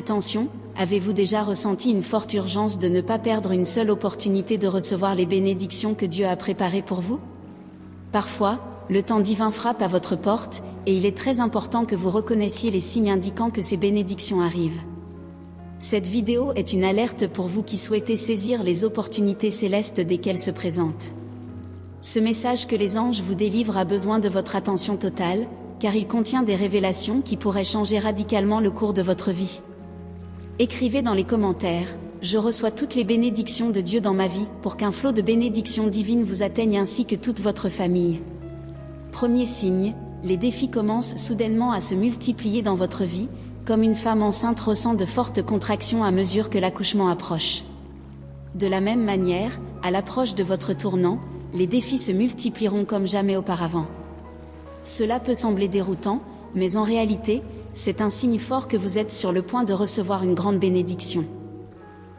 Attention, avez-vous déjà ressenti une forte urgence de ne pas perdre une seule opportunité de recevoir les bénédictions que Dieu a préparées pour vous? Parfois, le temps divin frappe à votre porte, et il est très important que vous reconnaissiez les signes indiquant que ces bénédictions arrivent. Cette vidéo est une alerte pour vous qui souhaitez saisir les opportunités célestes dès qu'elles se présentent. Ce message que les anges vous délivrent a besoin de votre attention totale, car il contient des révélations qui pourraient changer radicalement le cours de votre vie. Écrivez dans les commentaires: je reçois toutes les bénédictions de Dieu dans ma vie, pour qu'un flot de bénédictions divines vous atteigne ainsi que toute votre famille. Premier signe, les défis commencent soudainement à se multiplier dans votre vie, comme une femme enceinte ressent de fortes contractions à mesure que l'accouchement approche. De la même manière, à l'approche de votre tournant, les défis se multiplieront comme jamais auparavant. Cela peut sembler déroutant, mais en réalité, c'est un signe fort que vous êtes sur le point de recevoir une grande bénédiction.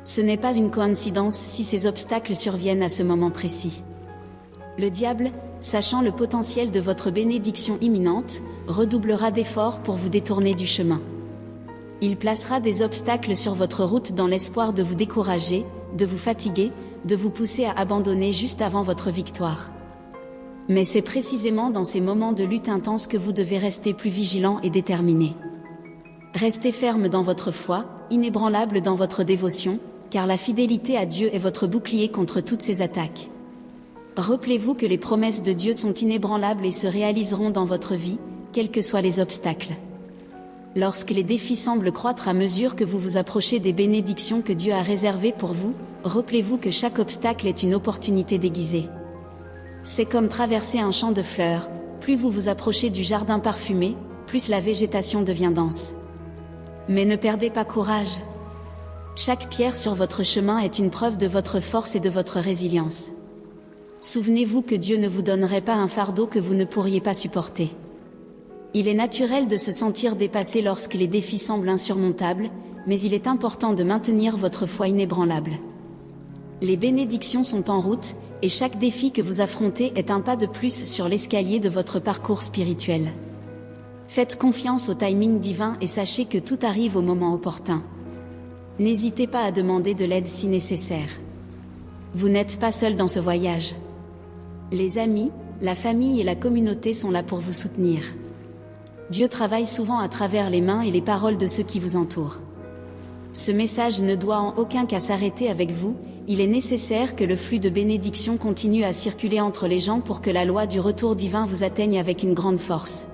Ce n'est pas une coïncidence si ces obstacles surviennent à ce moment précis. Le diable, sachant le potentiel de votre bénédiction imminente, redoublera d'efforts pour vous détourner du chemin. Il placera des obstacles sur votre route dans l'espoir de vous décourager, de vous fatiguer, de vous pousser à abandonner juste avant votre victoire. Mais c'est précisément dans ces moments de lutte intense que vous devez rester plus vigilant et déterminé. Restez ferme dans votre foi, inébranlable dans votre dévotion, car la fidélité à Dieu est votre bouclier contre toutes ces attaques. Rappelez-vous que les promesses de Dieu sont inébranlables et se réaliseront dans votre vie, quels que soient les obstacles. Lorsque les défis semblent croître à mesure que vous vous approchez des bénédictions que Dieu a réservées pour vous, rappelez-vous que chaque obstacle est une opportunité déguisée. C'est comme traverser un champ de fleurs, plus vous vous approchez du jardin parfumé, plus la végétation devient dense. Mais ne perdez pas courage. Chaque pierre sur votre chemin est une preuve de votre force et de votre résilience. Souvenez-vous que Dieu ne vous donnerait pas un fardeau que vous ne pourriez pas supporter. Il est naturel de se sentir dépassé lorsque les défis semblent insurmontables, mais il est important de maintenir votre foi inébranlable. Les bénédictions sont en route, et chaque défi que vous affrontez est un pas de plus sur l'escalier de votre parcours spirituel. Faites confiance au timing divin et sachez que tout arrive au moment opportun. N'hésitez pas à demander de l'aide si nécessaire. Vous n'êtes pas seul dans ce voyage. Les amis, la famille et la communauté sont là pour vous soutenir. Dieu travaille souvent à travers les mains et les paroles de ceux qui vous entourent. Ce message ne doit en aucun cas s'arrêter avec vous, il est nécessaire que le flux de bénédictions continue à circuler entre les gens pour que la loi du retour divin vous atteigne avec une grande force.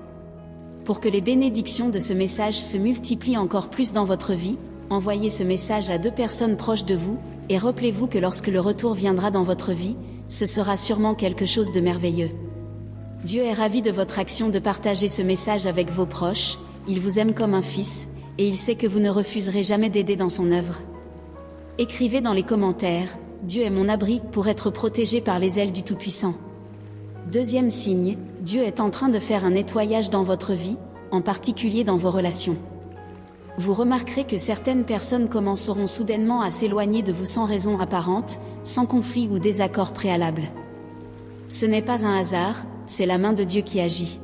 Pour que les bénédictions de ce message se multiplient encore plus dans votre vie, envoyez ce message à 2 personnes proches de vous, et rappelez-vous que lorsque le retour viendra dans votre vie, ce sera sûrement quelque chose de merveilleux. Dieu est ravi de votre action de partager ce message avec vos proches, il vous aime comme un fils, et il sait que vous ne refuserez jamais d'aider dans son œuvre. Écrivez dans les commentaires: Dieu est mon abri pour être protégé par les ailes du Tout-Puissant. Deuxième signe, Dieu est en train de faire un nettoyage dans votre vie, en particulier dans vos relations. Vous remarquerez que certaines personnes commenceront soudainement à s'éloigner de vous sans raison apparente, sans conflit ou désaccord préalable. Ce n'est pas un hasard, c'est la main de Dieu qui agit.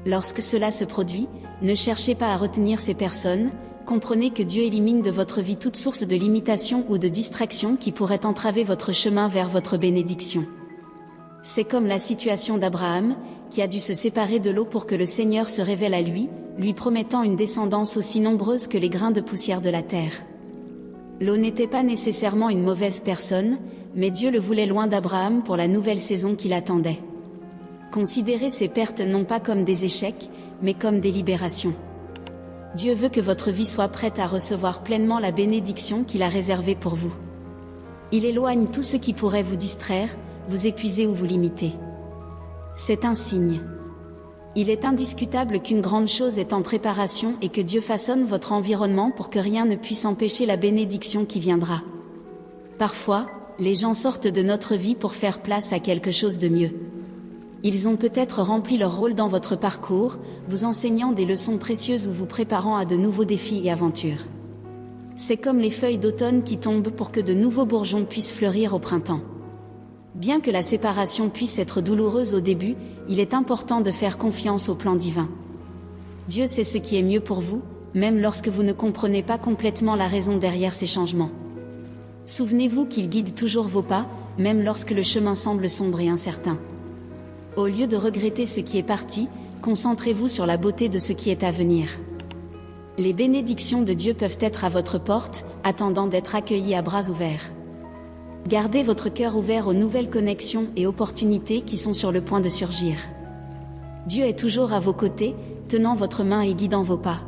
Lorsque cela se produit, ne cherchez pas à retenir ces personnes, comprenez que Dieu élimine de votre vie toute source de limitation ou de distraction qui pourrait entraver votre chemin vers votre bénédiction. C'est comme la situation d'Abraham, qui a dû se séparer de Lot pour que le Seigneur se révèle à lui, lui promettant une descendance aussi nombreuse que les grains de poussière de la terre. Lot n'était pas nécessairement une mauvaise personne, mais Dieu le voulait loin d'Abraham pour la nouvelle saison qui l'attendait. Considérez ces pertes non pas comme des échecs, mais comme des libérations. Dieu veut que votre vie soit prête à recevoir pleinement la bénédiction qu'il a réservée pour vous. Il éloigne tout ce qui pourrait vous distraire, vous épuiser ou vous limiter. C'est un signe. Il est indiscutable qu'une grande chose est en préparation et que Dieu façonne votre environnement pour que rien ne puisse empêcher la bénédiction qui viendra. Parfois, les gens sortent de notre vie pour faire place à quelque chose de mieux. Ils ont peut-être rempli leur rôle dans votre parcours, vous enseignant des leçons précieuses ou vous préparant à de nouveaux défis et aventures. C'est comme les feuilles d'automne qui tombent pour que de nouveaux bourgeons puissent fleurir au printemps. Bien que la séparation puisse être douloureuse au début, il est important de faire confiance au plan divin. Dieu sait ce qui est mieux pour vous, même lorsque vous ne comprenez pas complètement la raison derrière ces changements. Souvenez-vous qu'il guide toujours vos pas, même lorsque le chemin semble sombre et incertain. Au lieu de regretter ce qui est parti, concentrez-vous sur la beauté de ce qui est à venir. Les bénédictions de Dieu peuvent être à votre porte, attendant d'être accueillies à bras ouverts. Gardez votre cœur ouvert aux nouvelles connexions et opportunités qui sont sur le point de surgir. Dieu est toujours à vos côtés, tenant votre main et guidant vos pas.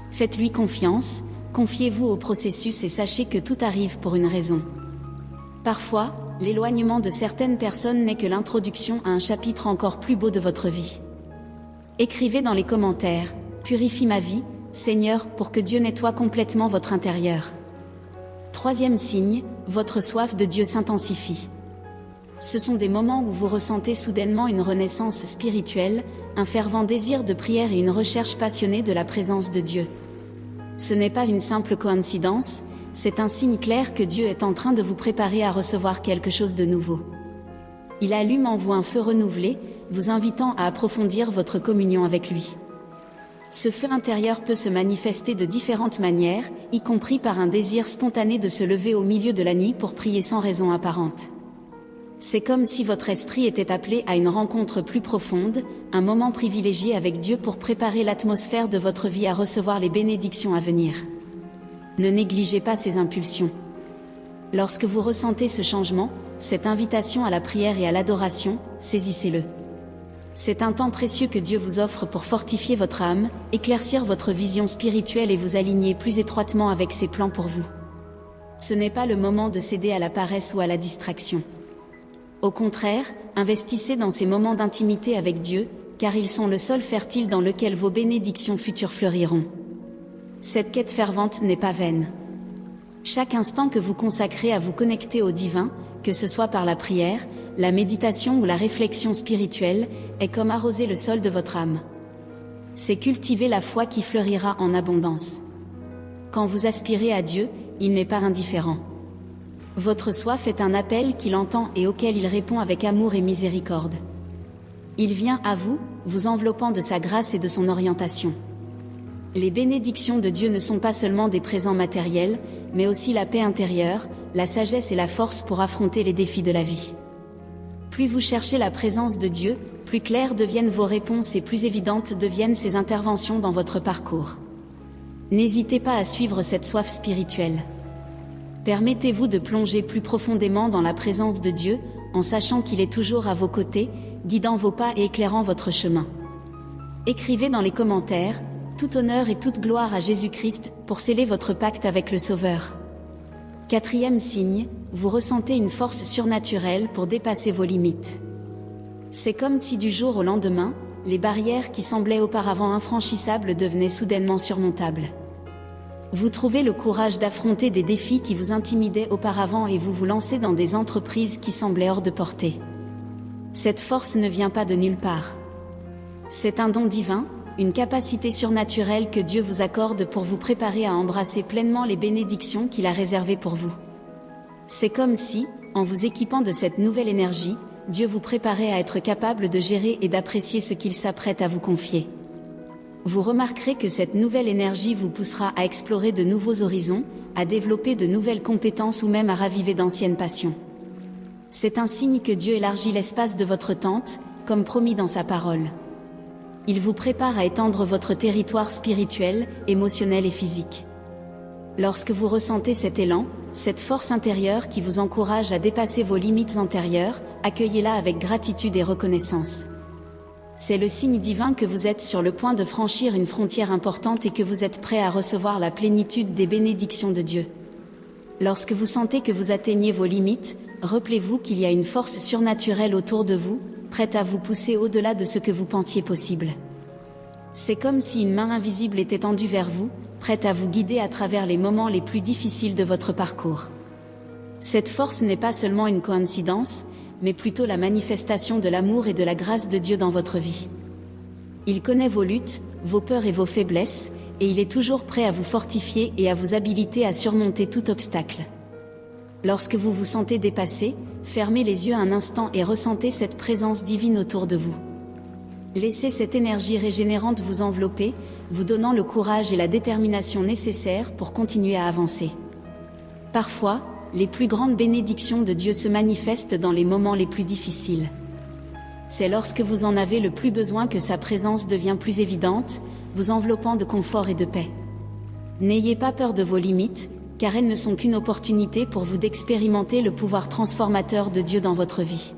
Faites-lui confiance, confiez-vous au processus et sachez que tout arrive pour une raison. Parfois, l'éloignement de certaines personnes n'est que l'introduction à un chapitre encore plus beau de votre vie. Écrivez dans les commentaires « Purifie ma vie, Seigneur, pour que Dieu nettoie complètement votre intérieur. » Troisième signe, votre soif de Dieu s'intensifie. Ce sont des moments où vous ressentez soudainement une renaissance spirituelle, un fervent désir de prière et une recherche passionnée de la présence de Dieu. Ce n'est pas une simple coïncidence, c'est un signe clair que Dieu est en train de vous préparer à recevoir quelque chose de nouveau. Il allume en vous un feu renouvelé, vous invitant à approfondir votre communion avec lui. Ce feu intérieur peut se manifester de différentes manières, y compris par un désir spontané de se lever au milieu de la nuit pour prier sans raison apparente. C'est comme si votre esprit était appelé à une rencontre plus profonde, un moment privilégié avec Dieu pour préparer l'atmosphère de votre vie à recevoir les bénédictions à venir. Ne négligez pas ces impulsions. Lorsque vous ressentez ce changement, cette invitation à la prière et à l'adoration, saisissez-le. C'est un temps précieux que Dieu vous offre pour fortifier votre âme, éclaircir votre vision spirituelle et vous aligner plus étroitement avec ses plans pour vous. Ce n'est pas le moment de céder à la paresse ou à la distraction. Au contraire, investissez dans ces moments d'intimité avec Dieu, car ils sont le sol fertile dans lequel vos bénédictions futures fleuriront. Cette quête fervente n'est pas vaine. Chaque instant que vous consacrez à vous connecter au divin, que ce soit par la prière, la méditation ou la réflexion spirituelle, est comme arroser le sol de votre âme. C'est cultiver la foi qui fleurira en abondance. Quand vous aspirez à Dieu, il n'est pas indifférent. Votre soif est un appel qu'il entend et auquel il répond avec amour et miséricorde. Il vient à vous, vous enveloppant de sa grâce et de son orientation. Les bénédictions de Dieu ne sont pas seulement des présents matériels, mais aussi la paix intérieure, la sagesse et la force pour affronter les défis de la vie. Plus vous cherchez la présence de Dieu, plus claires deviennent vos réponses et plus évidentes deviennent ses interventions dans votre parcours. N'hésitez pas à suivre cette soif spirituelle. Permettez-vous de plonger plus profondément dans la présence de Dieu, en sachant qu'il est toujours à vos côtés, guidant vos pas et éclairant votre chemin. Écrivez dans les commentaires « Tout honneur et toute gloire à Jésus-Christ » pour sceller votre pacte avec le Sauveur. Quatrième signe, vous ressentez une force surnaturelle pour dépasser vos limites. C'est comme si du jour au lendemain, les barrières qui semblaient auparavant infranchissables devenaient soudainement surmontables. Vous trouvez le courage d'affronter des défis qui vous intimidaient auparavant et vous vous lancez dans des entreprises qui semblaient hors de portée. Cette force ne vient pas de nulle part. C'est un don divin, une capacité surnaturelle que Dieu vous accorde pour vous préparer à embrasser pleinement les bénédictions qu'il a réservées pour vous. C'est comme si, en vous équipant de cette nouvelle énergie, Dieu vous préparait à être capable de gérer et d'apprécier ce qu'il s'apprête à vous confier. Vous remarquerez que cette nouvelle énergie vous poussera à explorer de nouveaux horizons, à développer de nouvelles compétences ou même à raviver d'anciennes passions. C'est un signe que Dieu élargit l'espace de votre tente, comme promis dans sa parole. Il vous prépare à étendre votre territoire spirituel, émotionnel et physique. Lorsque vous ressentez cet élan, cette force intérieure qui vous encourage à dépasser vos limites antérieures, accueillez-la avec gratitude et reconnaissance. C'est le signe divin que vous êtes sur le point de franchir une frontière importante et que vous êtes prêt à recevoir la plénitude des bénédictions de Dieu. Lorsque vous sentez que vous atteignez vos limites, rappelez-vous qu'il y a une force surnaturelle autour de vous, prête à vous pousser au-delà de ce que vous pensiez possible. C'est comme si une main invisible était tendue vers vous, prête à vous guider à travers les moments les plus difficiles de votre parcours. Cette force n'est pas seulement une coïncidence, mais plutôt la manifestation de l'amour et de la grâce de Dieu dans votre vie. Il connaît vos luttes, vos peurs et vos faiblesses, et il est toujours prêt à vous fortifier et à vous habiliter à surmonter tout obstacle. Lorsque vous vous sentez dépassé, fermez les yeux un instant et ressentez cette présence divine autour de vous. Laissez cette énergie régénérante vous envelopper, vous donnant le courage et la détermination nécessaires pour continuer à avancer. Parfois, les plus grandes bénédictions de Dieu se manifestent dans les moments les plus difficiles. C'est lorsque vous en avez le plus besoin que sa présence devient plus évidente, vous enveloppant de confort et de paix. N'ayez pas peur de vos limites, car elles ne sont qu'une opportunité pour vous d'expérimenter le pouvoir transformateur de Dieu dans votre vie.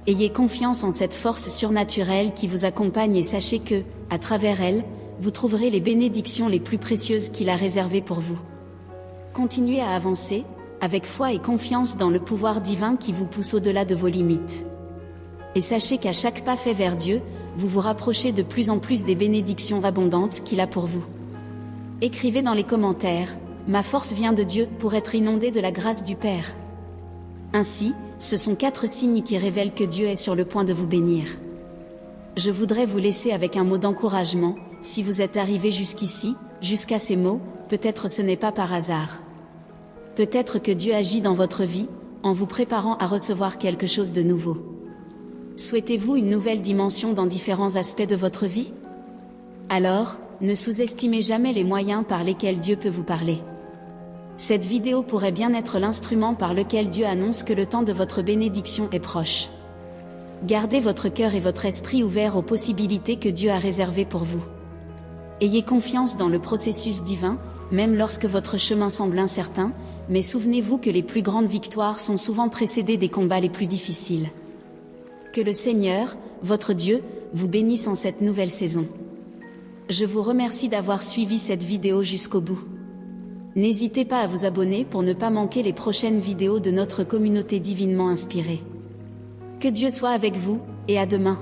Ayez confiance en cette force surnaturelle qui vous accompagne et sachez que, à travers elle, vous trouverez les bénédictions les plus précieuses qu'il a réservées pour vous. Continuez à avancer, avec foi et confiance dans le pouvoir divin qui vous pousse au-delà de vos limites. Et sachez qu'à chaque pas fait vers Dieu, vous vous rapprochez de plus en plus des bénédictions abondantes qu'il a pour vous. Écrivez dans les commentaires, « Ma force vient de Dieu pour être inondé de la grâce du Père ». Ainsi, ce sont 4 signes qui révèlent que Dieu est sur le point de vous bénir. Je voudrais vous laisser avec un mot d'encouragement, si vous êtes arrivé jusqu'ici, jusqu'à ces mots, peut-être ce n'est pas par hasard. Peut-être que Dieu agit dans votre vie, en vous préparant à recevoir quelque chose de nouveau. Souhaitez-vous une nouvelle dimension dans différents aspects de votre vie? Alors, ne sous-estimez jamais les moyens par lesquels Dieu peut vous parler. Cette vidéo pourrait bien être l'instrument par lequel Dieu annonce que le temps de votre bénédiction est proche. Gardez votre cœur et votre esprit ouverts aux possibilités que Dieu a réservées pour vous. Ayez confiance dans le processus divin, même lorsque votre chemin semble incertain, mais souvenez-vous que les plus grandes victoires sont souvent précédées des combats les plus difficiles. Que le Seigneur, votre Dieu, vous bénisse en cette nouvelle saison. Je vous remercie d'avoir suivi cette vidéo jusqu'au bout. N'hésitez pas à vous abonner pour ne pas manquer les prochaines vidéos de notre communauté divinement inspirée. Que Dieu soit avec vous, et à demain.